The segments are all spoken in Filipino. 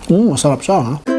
Masarap siya, ha?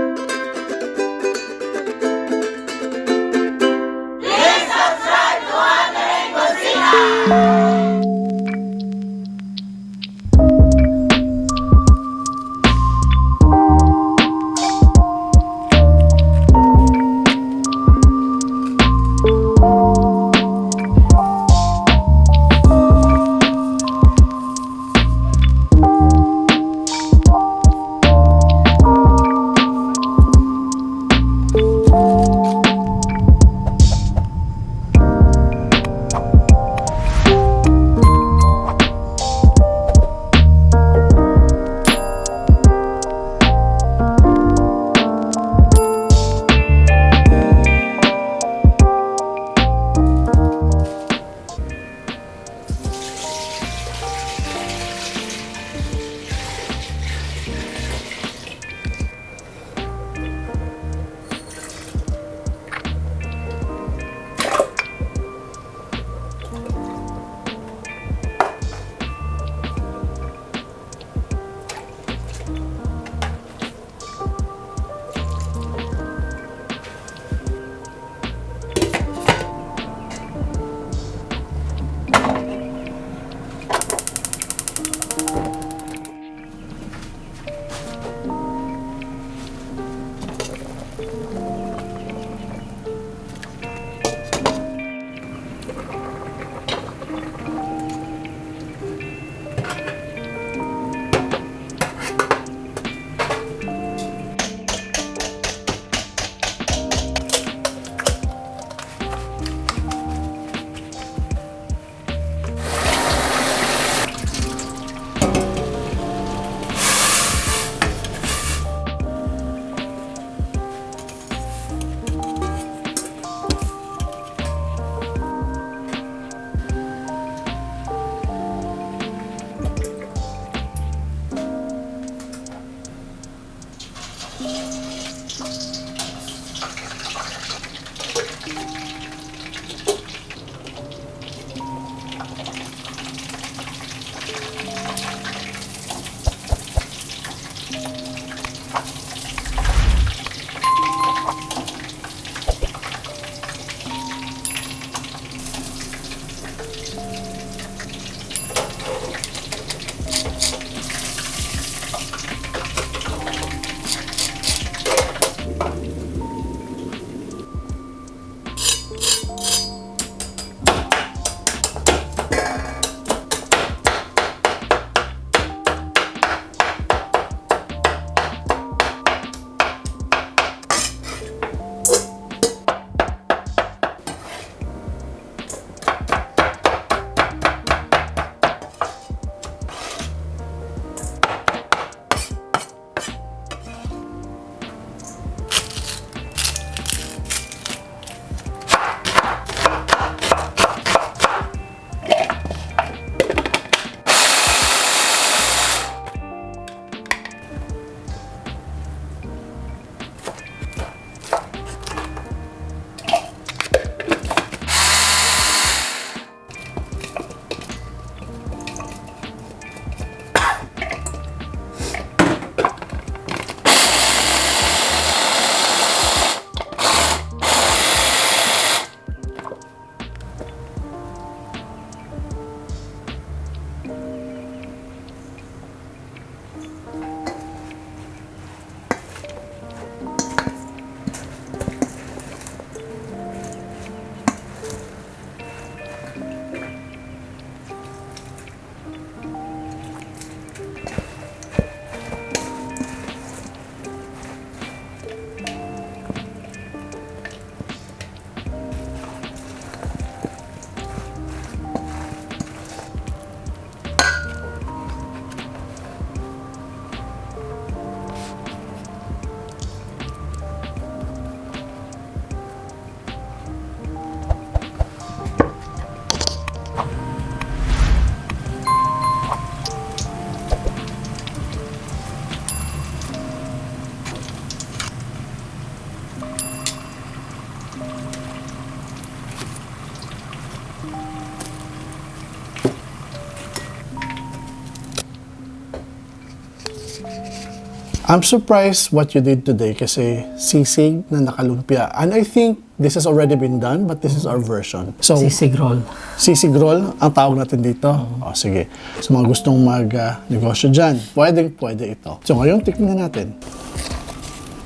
I'm surprised what you did today kasi sisig na nakalumpia. And I think this has already been done, but this is our version. So, Sisig roll. Sisig roll, ang tawag natin dito. O, sige. So, mga gustong mag-negosyo dyan, pwede ito. So, ngayon, tikman na natin.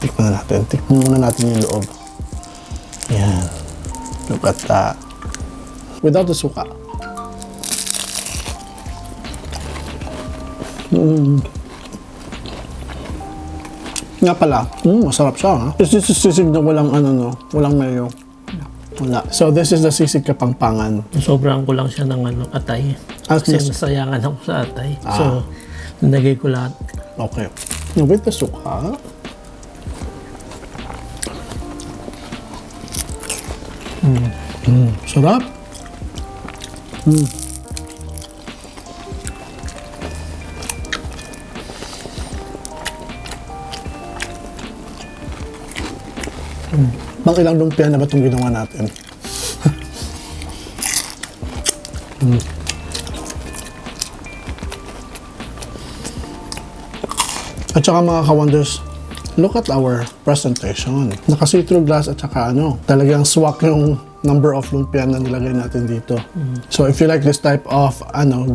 Tikman muna natin yung loob. Yan. Look at that. Without the suka. Nga pala, masarap siya, ha? This is sisig na walang walang mayo. Wala. So this is the sisig kapangpangan. Sobrang ko lang siya ng atay. Kasi nasayangan ako sa atay. So, nilagay ko lahat. Okay. Now with the suka. Sarap. Pang ilang lumpia na ba itong ginawa natin? At saka mga ka-wonders, look at our presentation. Naka-see-through glass at saka talagang swak yung number of lumpia na nilagay natin dito. So if you like this type of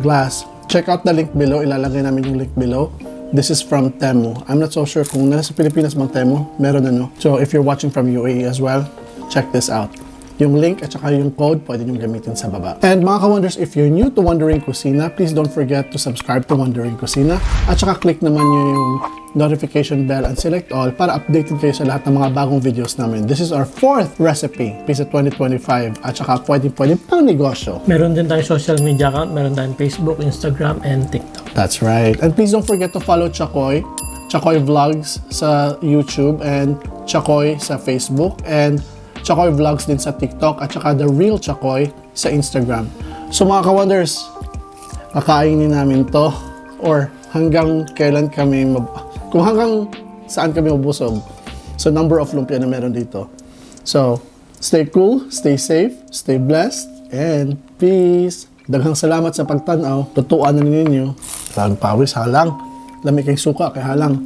glass, check out the link below. Ilalagay namin yung link below. This is from Temu. I'm not so sure kung nasa Pilipinas bang Temu. Meron So if you're watching from UAE as well, check this out. Yung link at saka yung code, pwede nyo gamitin sa baba. And mga ka-wonders, if you're new to Wondering Kusina, please don't forget to subscribe to Wondering Kusina. At saka click naman yung notification bell and select all para updated kayo sa lahat ng mga bagong videos namin. This is our 4th recipe, PISA 2025. At saka pwede pang negosyo. Meron din tayong social media account. Meron tayong Facebook, Instagram, and TikTok. That's right. And please don't forget to follow Chakoy Vlogs sa YouTube and Chakoy sa Facebook and Chakoy Vlogs din sa TikTok at saka The Real Chakoy sa Instagram. So mga ka-wonders, kakainin namin to or hanggang kailan kami kung hanggang saan kami mabusog. So number of lumpia na meron dito. So stay cool, stay safe, stay blessed, and peace. Daghang salamat sa pagtanaw. Tutuan na ninyo. Lang pawis, halang. Lamig kay suka kay halang.